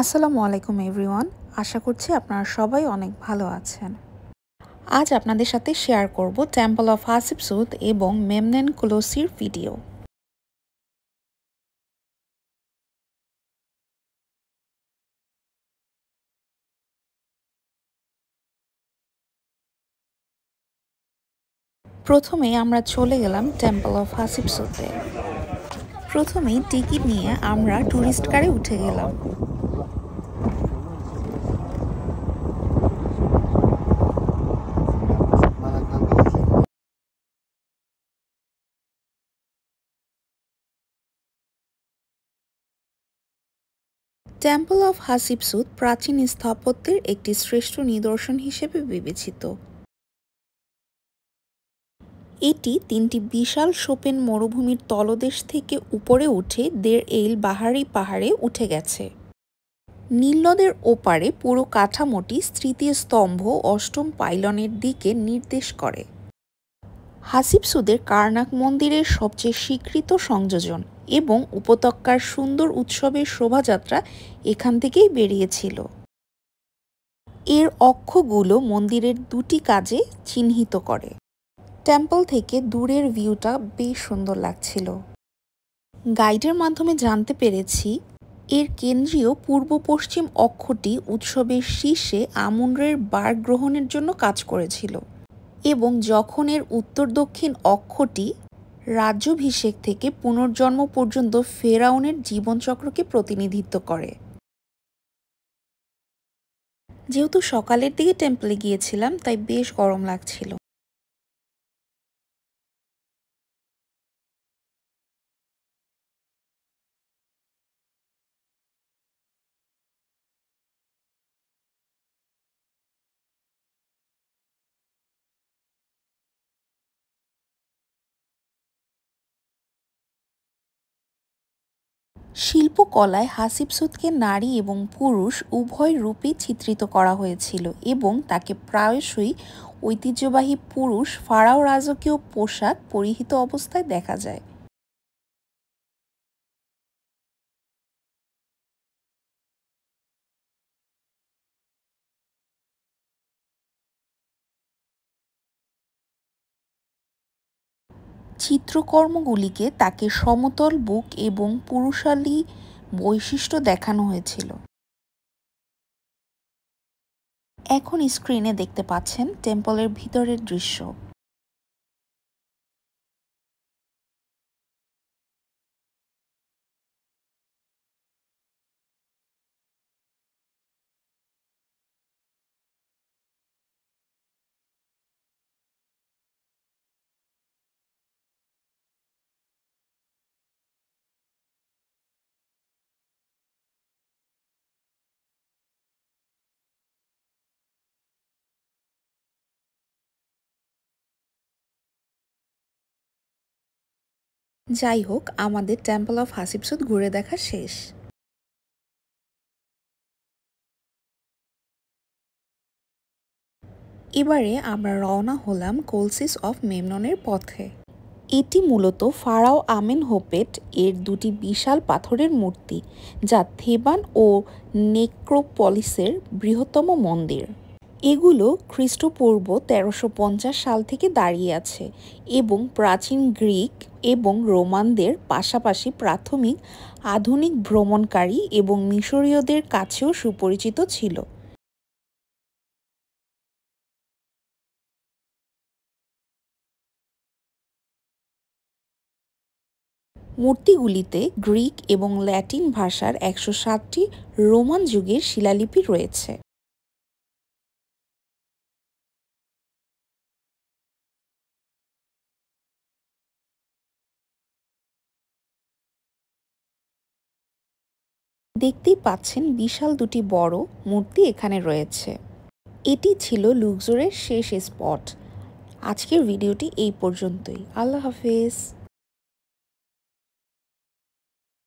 আসসালামু আলাইকুম এভরিওয়ান। আশা করছি আপনারা সবাই অনেক ভালো আছেন। আজ আপনাদের সাথে শেয়ার করব টেম্পল অফ হাতশেপসুত এবং মেমনেনকোলোসির ভিডিও। প্রথমে আমরা চলে গেলাম টেম্পল অফ হাতশেপসুতে। প্রথমেই টিকিট নিয়ে আমরা ট্যুরিস্ট কারে উঠে গেলাম। টেম্পল অফ হাতশেপসুত প্রাচীন স্থাপত্যের একটি শ্রেষ্ঠ নিদর্শন হিসেবে বিবেচিত। এটি তিনটি বিশাল শোপেন মরুভূমির তলদেশ থেকে উপরে উঠে দের এইল বাহারি পাহাড়ে উঠে গেছে। নীল নদের ওপারে পুরো কাঠামোটি স্মৃতিস্তম্ভ অষ্টম পাইলনের দিকে নির্দেশ করে। হাতশেপসুতের কার্নাক মন্দিরের সবচেয়ে স্বীকৃত সংযোজন এবং উপত্যকার সুন্দর উৎসবের শোভাযাত্রা এখান থেকেই বেরিয়েছিল। এর অক্ষগুলো মন্দিরের দুটি কাজে চিহ্নিত করে। টেম্পল থেকে দূরের ভিউটা বেশ সুন্দর লাগছিল। গাইডের মাধ্যমে জানতে পেরেছি এর কেন্দ্রীয় পূর্ব পশ্চিম অক্ষটি উৎসবের শীর্ষে আমুনরের বার গ্রহণের জন্য কাজ করেছিল এবং যখন এর উত্তর দক্ষিণ অক্ষটি রাজ্যাভিষেক থেকে পুনর্জন্ম পর্যন্ত ফেরাউনের জীবনচক্রকে প্রতিনিধিত্ব করে। যেহেতু সকালের দিকে টেম্পলে গিয়েছিলাম তাই বেশ গরম লাগছিল। শিল্পকলায় হাতশেপসুতকে নারী এবং পুরুষ উভয় রূপেই চিত্রিত করা হয়েছিল এবং তাকে প্রায়শই ঐতিহ্যবাহী পুরুষ ফারাও রাজকীয় পোশাক পরিহিত অবস্থায় দেখা যায়। চিত্রকর্মগুলিকে তাকে সমতল বুক এবং পুরুষালী বৈশিষ্ট্য দেখানো হয়েছিল। এখন স্ক্রিনে দেখতে পাচ্ছেন টেম্পলের ভিতরের দৃশ্য। যাই হোক, আমাদের টেম্পল অফ হাতশেপসুত ঘুরে দেখা শেষ। এবারে আমরা রওনা হলাম কোলসিস অফ মেমননের পথে। এটি মূলত ফারাও আমেনহোপেট এর দুটি বিশাল পাথরের মূর্তি, যা থেবান ও নেক্রোপলিসের বৃহত্তম মন্দির। এগুলো খ্রিস্টপূর্ব ১৩৫০ সাল থেকে দাঁড়িয়ে আছে এবং প্রাচীন গ্রিক এবং রোমানদের পাশাপাশি প্রাথমিক আধুনিক ভ্রমণকারী এবং মিশরীয়দের কাছেও সুপরিচিত ছিল। মূর্তিগুলিতে গ্রিক এবং ল্যাটিন ভাষার ১০৭টি রোমান যুগের শিলালিপি রয়েছে। দেখতেই পাচ্ছেন বিশাল দুটি বড় মূর্তি এখানে রয়েছে। এটি ছিল লুক্সোরের শেষ স্পট। আজকের ভিডিওটি এই পর্যন্তই। আল্লাহ হাফেজ।